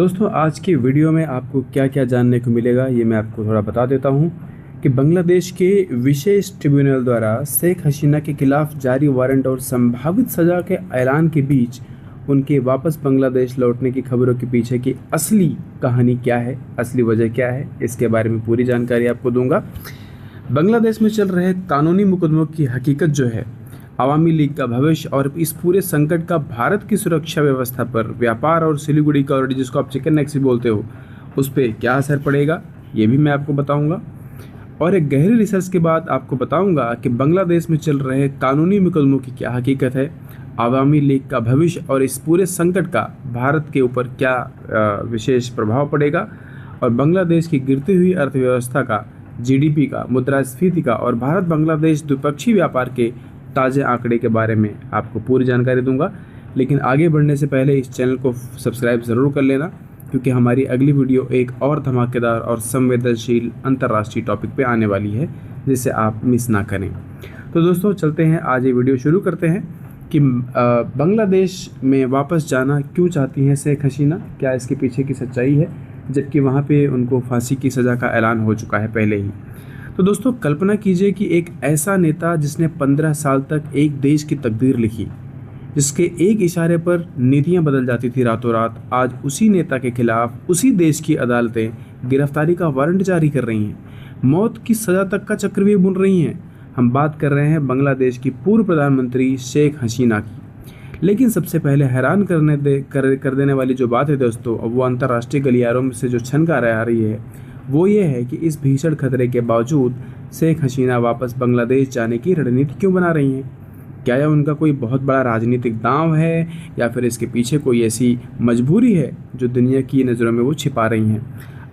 दोस्तों आज की वीडियो में आपको क्या क्या जानने को मिलेगा ये मैं आपको थोड़ा बता देता हूं कि बांग्लादेश के विशेष ट्रिब्यूनल द्वारा शेख हसीना के खिलाफ जारी वारंट और संभावित सज़ा के ऐलान के बीच उनके वापस बांग्लादेश लौटने की खबरों के पीछे की असली कहानी क्या है, असली वजह क्या है, इसके बारे में पूरी जानकारी आपको दूंगा। बांग्लादेश में चल रहे कानूनी मुकदमों की हकीकत जो है, आवामी लीग का भविष्य और इस पूरे संकट का भारत की सुरक्षा व्यवस्था पर, व्यापार और सिलीगुड़ी कॉरिडोर जिसको आप चिकन नेक से बोलते हो, उस पर क्या असर पड़ेगा ये भी मैं आपको बताऊंगा। और एक गहरी रिसर्च के बाद आपको बताऊंगा कि बांग्लादेश में चल रहे कानूनी मुकदमों की क्या हकीकत है, आवामी लीग का भविष्य और इस पूरे संकट का भारत के ऊपर क्या विशेष प्रभाव पड़ेगा, और बांग्लादेश की गिरती हुई अर्थव्यवस्था का, जीडीपी का, मुद्रास्फीति का और भारत बांग्लादेश द्विपक्षीय व्यापार के ताज़े आंकड़े के बारे में आपको पूरी जानकारी दूंगा। लेकिन आगे बढ़ने से पहले इस चैनल को सब्सक्राइब ज़रूर कर लेना, क्योंकि हमारी अगली वीडियो एक और धमाकेदार और संवेदनशील अंतर्राष्ट्रीय टॉपिक पे आने वाली है, जिसे आप मिस ना करें। तो दोस्तों चलते हैं, आज ये वीडियो शुरू करते हैं कि बांग्लादेश में वापस जाना क्यों चाहती हैं शेख हसीना, क्या इसके पीछे की सच्चाई है, जबकि वहाँ पे उनको फांसी की सज़ा का ऐलान हो चुका है पहले ही। तो दोस्तों कल्पना कीजिए कि एक ऐसा नेता जिसने 15 साल तक एक देश की तकदीर लिखी, जिसके एक इशारे पर नीतियां बदल जाती थी रातों रात, आज उसी नेता के खिलाफ उसी देश की अदालतें गिरफ्तारी का वारंट जारी कर रही हैं, मौत की सज़ा तक का चक्रव्यूह बुन रही हैं। हम बात कर रहे हैं बांग्लादेश की पूर्व प्रधानमंत्री शेख हसीना की। लेकिन सबसे पहले हैरान कर देने वाली जो बात है दोस्तों, वो अंतर्राष्ट्रीय गलियारों में से जो छनका आ रही है, वो ये है कि इस भीषण खतरे के बावजूद शेख हसीना वापस बांग्लादेश जाने की रणनीति क्यों बना रही हैं। क्या यह उनका कोई बहुत बड़ा राजनीतिक दांव है, या फिर इसके पीछे कोई ऐसी मजबूरी है जो दुनिया की नज़रों में वो छिपा रही हैं।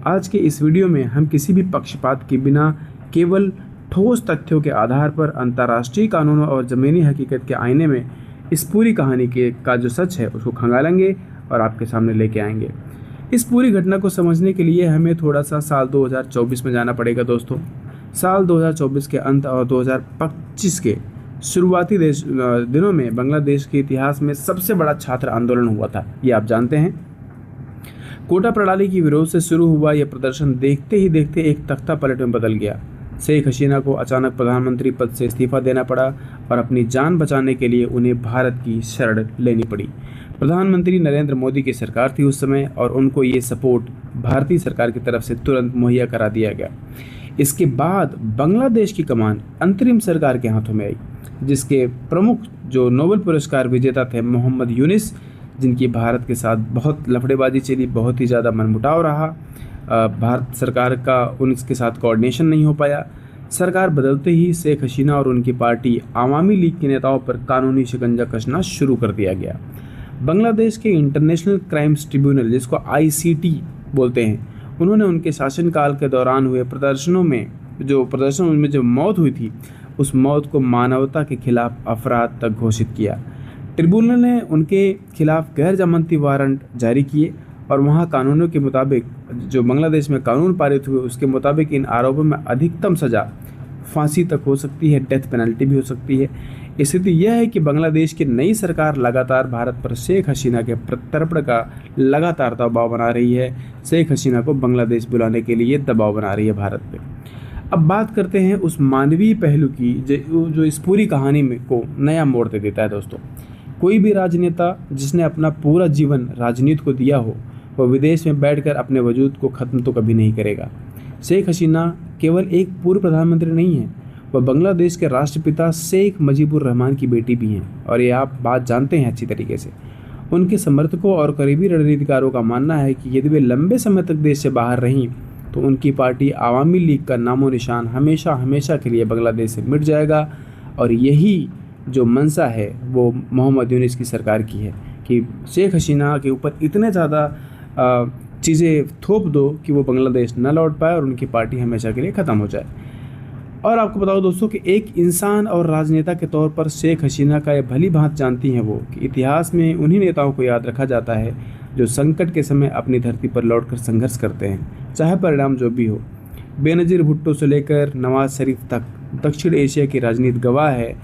आज के इस वीडियो में हम किसी भी पक्षपात के बिना केवल ठोस तथ्यों के आधार पर अंतर्राष्ट्रीय कानूनों और ज़मीनी हकीकत के आईने में इस पूरी कहानी का जो सच है उसको खंगालेंगे और आपके सामने लेके आएंगे। इस पूरी घटना को समझने के लिए हमें थोड़ा सा साल 2024 में जाना पड़ेगा दोस्तों। साल 2024 के अंत और 2025 के शुरुआती दिनों में बांग्लादेश के इतिहास में सबसे बड़ा छात्र आंदोलन हुआ था, ये आप जानते हैं। कोटा प्रणाली की विरोध से शुरू हुआ यह प्रदर्शन देखते ही देखते एक तख्ता पलट में बदल गया। शेख हसीना को अचानक प्रधानमंत्री पद से इस्तीफा देना पड़ा और अपनी जान बचाने के लिए उन्हें भारत की शरण लेनी पड़ी। प्रधानमंत्री नरेंद्र मोदी की सरकार थी उस समय, और उनको ये सपोर्ट भारतीय सरकार की तरफ से तुरंत मुहैया करा दिया गया। इसके बाद बांग्लादेश की कमान अंतरिम सरकार के हाथों में आई, जिसके प्रमुख जो नोबेल पुरस्कार विजेता थे मोहम्मद यूनिस, जिनकी भारत के साथ बहुत लफड़ेबाजी चली, बहुत ही ज़्यादा मनमुटाव रहा, भारत सरकार का उनके साथ कोऑर्डिनेशन नहीं हो पाया। सरकार बदलते ही शेख हसीना और उनकी पार्टी आवामी लीग के नेताओं पर कानूनी शिकंजा कसना शुरू कर दिया गया। बांग्लादेश के इंटरनेशनल क्राइम्स ट्रिब्यूनल, जिसको ICT बोलते हैं, उन्होंने उनके शासनकाल के दौरान हुए प्रदर्शनों में जो मौत हुई थी, उस मौत को मानवता के खिलाफ अपराध तक घोषित किया। ट्रिब्यूनल ने उनके खिलाफ गैर जमानती वारंट जारी किए और वहाँ कानूनों के मुताबिक, जो बांग्लादेश में कानून पारित हुए उसके मुताबिक, इन आरोपों में अधिकतम सज़ा फांसी तक हो सकती है, डेथ पेनल्टी भी हो सकती है। स्थिति यह है कि बांग्लादेश की नई सरकार लगातार भारत पर शेख हसीना के प्रत्यर्पण का लगातार दबाव बना रही है। शेख हसीना को बांग्लादेश बुलाने के लिए दबाव बना रही है भारत पे। अब बात करते हैं उस मानवीय पहलू की जो इस पूरी कहानी में को नया मोड़ दे देता है दोस्तों। कोई भी राजनेता जिसने अपना पूरा जीवन राजनीति को दिया हो, वह विदेश में बैठकर अपने वजूद को ख़त्म तो कभी नहीं करेगा। शेख हसीना केवल एक पूर्व प्रधानमंत्री नहीं है, वह बांग्लादेश के राष्ट्रपिता शेख मुजीबुर रहमान की बेटी भी हैं, और ये आप बात जानते हैं अच्छी तरीके से। उनके समर्थकों और करीबी रणनीतिकारों का मानना है कि यदि वे लंबे समय तक देश से बाहर रहीं तो उनकी पार्टी आवामी लीग का नामो निशान हमेशा हमेशा के लिए बांग्लादेश से मिट जाएगा। और यही जो मंशा है वो मोहम्मद यूनिस की सरकार की है कि शेख हसीना के ऊपर इतने ज़्यादा चीज़ें थोप दो कि वो बांग्लादेश न लौट पाए और उनकी पार्टी हमेशा के लिए ख़त्म हो जाए। और आपको बताओ दोस्तों कि एक इंसान और राजनेता के तौर पर शेख हसीना का ये भली भांति जानती हैं वो कि इतिहास में उन्हीं नेताओं को याद रखा जाता है जो संकट के समय अपनी धरती पर लौटकर संघर्ष करते हैं, चाहे परिणाम जो भी हो। बेनज़ीर भुट्टो से लेकर नवाज शरीफ तक दक्षिण एशिया की राजनीति गवाह है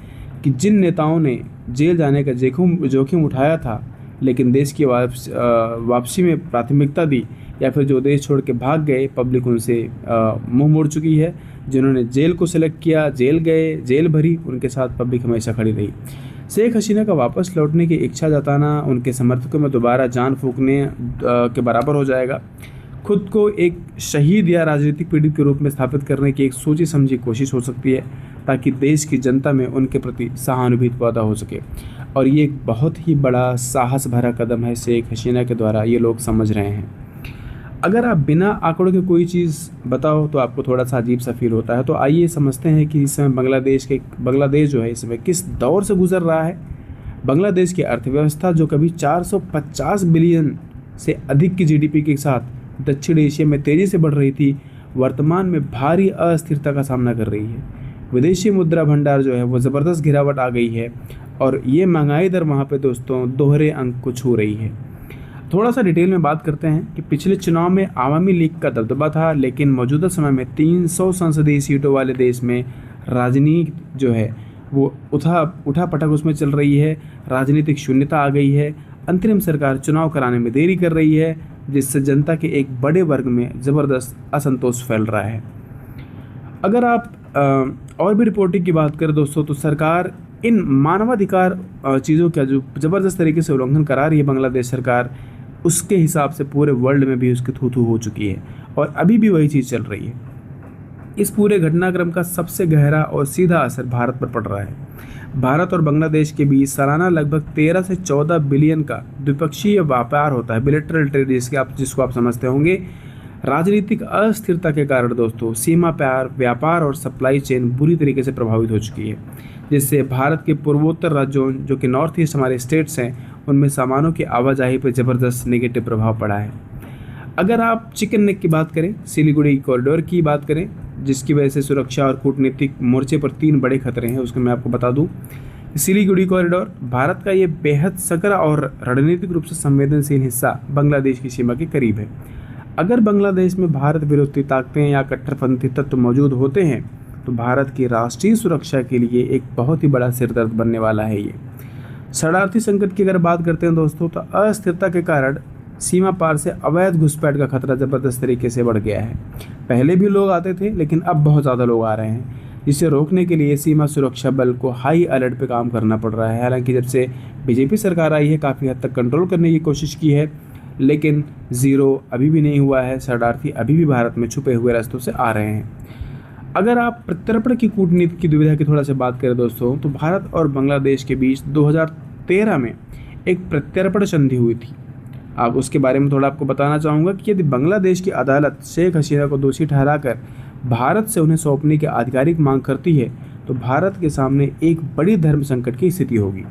कि जिन नेताओं ने जेल जाने का जोखिम उठाया था, लेकिन देश की वापसी में प्राथमिकता दी, या फिर जो देश छोड़ के भाग गए, पब्लिक उनसे मुंह मोड़ चुकी है। जिन्होंने जेल को सिलेक्ट किया, जेल गए, जेल भरी, उनके साथ पब्लिक हमेशा खड़ी रही। शेख हसीना का वापस लौटने की इच्छा जताना उनके समर्थकों में दोबारा जान फूंकने के बराबर हो जाएगा। खुद को एक शहीद या राजनीतिक पीड़ित के रूप में स्थापित करने की एक सोची समझी कोशिश हो सकती है, ताकि देश की जनता में उनके प्रति सहानुभूति पैदा हो सके। और ये एक बहुत ही बड़ा साहस भरा कदम है शेख हसीना के द्वारा, ये लोग समझ रहे हैं। अगर आप बिना आंकड़ों के कोई चीज़ बताओ तो आपको थोड़ा सा अजीब सा फील होता है। तो आइए समझते हैं कि इस समय बांग्लादेश जो है इस समय किस दौर से गुजर रहा है। बांग्लादेश की अर्थव्यवस्था, जो कभी 450 बिलियन से अधिक की जीडीपी के साथ दक्षिण एशिया में तेज़ी से बढ़ रही थी, वर्तमान में भारी अस्थिरता का सामना कर रही है। विदेशी मुद्रा भंडार जो है वो ज़बरदस्त गिरावट आ गई है, और ये महंगाई दर वहाँ पे दोस्तों दोहरे अंक को छू रही है। थोड़ा सा डिटेल में बात करते हैं कि पिछले चुनाव में आवामी लीग का दबदबा था, लेकिन मौजूदा समय में 300 संसदीय सीटों वाले देश में राजनीति जो है वो उठापटक उसमें चल रही है। राजनीतिक शून्यता आ गई है। अंतरिम सरकार चुनाव कराने में देरी कर रही है, जिससे जनता के एक बड़े वर्ग में ज़बरदस्त असंतोष फैल रहा है। अगर आप और भी रिपोर्टिंग की बात करें दोस्तों, तो सरकार इन मानवाधिकार चीज़ों का जो ज़बरदस्त तरीके से उल्लंघन करा रही है बांग्लादेश सरकार, उसके हिसाब से पूरे वर्ल्ड में भी उसकी थू-थू हो चुकी है, और अभी भी वही चीज़ चल रही है। इस पूरे घटनाक्रम का सबसे गहरा और सीधा असर भारत पर पड़ रहा है। भारत और बांग्लादेश के बीच सालाना लगभग 13 से 14 बिलियन का द्विपक्षीय व्यापार होता है, बिलेटरल ट्रेड जिसको आप समझते होंगे। राजनीतिक अस्थिरता के कारण दोस्तों सीमा पार व्यापार और सप्लाई चेन बुरी तरीके से प्रभावित हो चुकी है, जिससे भारत के पूर्वोत्तर राज्यों, जो कि नॉर्थ ईस्ट हमारे स्टेट्स हैं, उनमें सामानों की आवाजाही पर ज़बरदस्त नेगेटिव प्रभाव पड़ा है। अगर आप चिकन नेक की बात करें, सिलीगुड़ी कॉरिडोर की बात करें, जिसकी वजह से सुरक्षा और कूटनीतिक मोर्चे पर 3 बड़े खतरे हैं, उसको मैं आपको बता दूं। सिलीगुड़ी कॉरिडोर भारत का ये बेहद सकरा और रणनीतिक रूप से संवेदनशील हिस्सा बांग्लादेश की सीमा के करीब है। अगर बांग्लादेश में भारत विरोधी ताकतें या कट्टरपंथी तत्व मौजूद होते हैं, तो भारत की राष्ट्रीय सुरक्षा के लिए एक बहुत ही बड़ा सिरदर्द बनने वाला है। ये शरणार्थी संकट की अगर बात करते हैं दोस्तों, तो अस्थिरता के कारण सीमा पार से अवैध घुसपैठ का खतरा ज़बरदस्त तरीके से बढ़ गया है। पहले भी लोग आते थे, लेकिन अब बहुत ज़्यादा लोग आ रहे हैं, जिसे रोकने के लिए सीमा सुरक्षा बल को हाई अलर्ट पे काम करना पड़ रहा है। हालांकि जब से बीजेपी सरकार आई है, काफ़ी हद तक कंट्रोल करने की कोशिश की है, लेकिन ज़ीरो अभी भी नहीं हुआ है। शरणार्थी अभी भी भारत में छुपे हुए रास्तों से आ रहे हैं। अगर आप प्रत्यर्पण की कूटनीति की दुविधा की थोड़ा सा बात करें दोस्तों, तो भारत और बांग्लादेश के बीच 2013 में एक प्रत्यर्पण संधि हुई थी। आप उसके बारे में थोड़ा आपको बताना चाहूँगा कि यदि बांग्लादेश की अदालत शेख हसीना को दोषी ठहराकर भारत से उन्हें सौंपने की आधिकारिक मांग करती है, तो भारत के सामने एक बड़ी धर्म संकट की स्थिति होगी।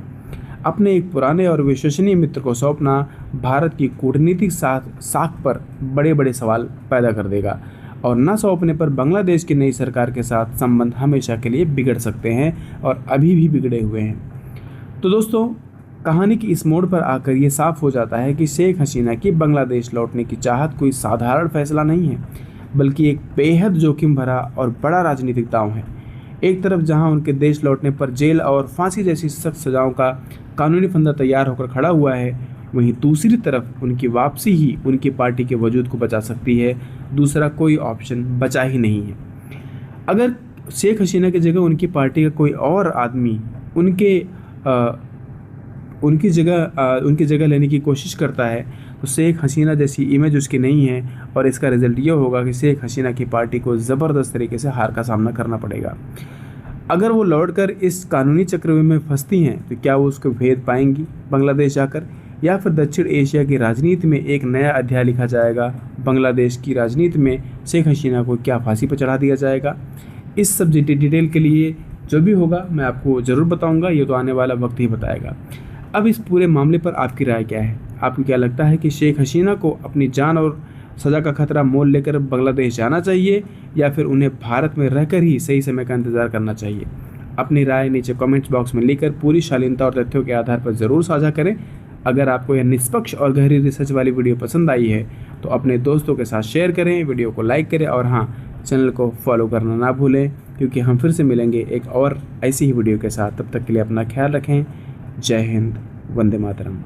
अपने एक पुराने और विश्वसनीय मित्र को सौंपना भारत की कूटनीतिक साख पर बड़े बड़े सवाल पैदा कर देगा, और न सौंपने पर बांग्लादेश की नई सरकार के साथ संबंध हमेशा के लिए बिगड़ सकते हैं, और अभी भी बिगड़े हुए हैं। तो दोस्तों, कहानी की इस मोड़ पर आकर ये साफ हो जाता है कि शेख हसीना की बांग्लादेश लौटने की चाहत कोई साधारण फैसला नहीं है, बल्कि एक बेहद जोखिम भरा और बड़ा राजनीतिक दांव है। एक तरफ जहां उनके देश लौटने पर जेल और फांसी जैसी सख्त सजाओं का कानूनी फंदा तैयार होकर खड़ा हुआ है, वहीं दूसरी तरफ उनकी वापसी ही उनकी पार्टी के वजूद को बचा सकती है। दूसरा कोई ऑप्शन बचा ही नहीं है। अगर शेख हसीना की जगह उनकी पार्टी का कोई और आदमी उनकी जगह लेने की कोशिश करता है, तो शेख हसीना जैसी इमेज उसकी नहीं है, और इसका रिजल्ट ये होगा कि शेख हसीना की पार्टी को ज़बरदस्त तरीके से हार का सामना करना पड़ेगा। अगर वो लौटकर इस कानूनी चक्रव्यूह में फंसती हैं, तो क्या वो उसको भेद पाएंगी बांग्लादेश जाकर, या फिर दक्षिण एशिया की राजनीति में एक नया अध्याय लिखा जाएगा? बांग्लादेश की राजनीति में शेख हसीना को क्या फांसी पर चढ़ा दिया जाएगा? इस सब डिटेल के लिए जो भी होगा मैं आपको ज़रूर बताऊँगा, ये तो आने वाला वक्त ही बताएगा। अब इस पूरे मामले पर आपकी राय क्या है? आपको क्या लगता है कि शेख हसीना को अपनी जान और सज़ा का खतरा मोल लेकर बांग्लादेश जाना चाहिए, या फिर उन्हें भारत में रहकर ही सही समय का इंतज़ार करना चाहिए? अपनी राय नीचे कमेंट्स बॉक्स में लिखकर पूरी शालीनता और तथ्यों के आधार पर ज़रूर साझा करें। अगर आपको यह निष्पक्ष और गहरी रिसर्च वाली वीडियो पसंद आई है, तो अपने दोस्तों के साथ शेयर करें, वीडियो को लाइक करें, और हाँ, चैनल को फॉलो करना ना भूलें, क्योंकि हम फिर से मिलेंगे एक और ऐसी ही वीडियो के साथ। तब तक के लिए अपना ख्याल रखें। जय हिंद, वंदे मातरम।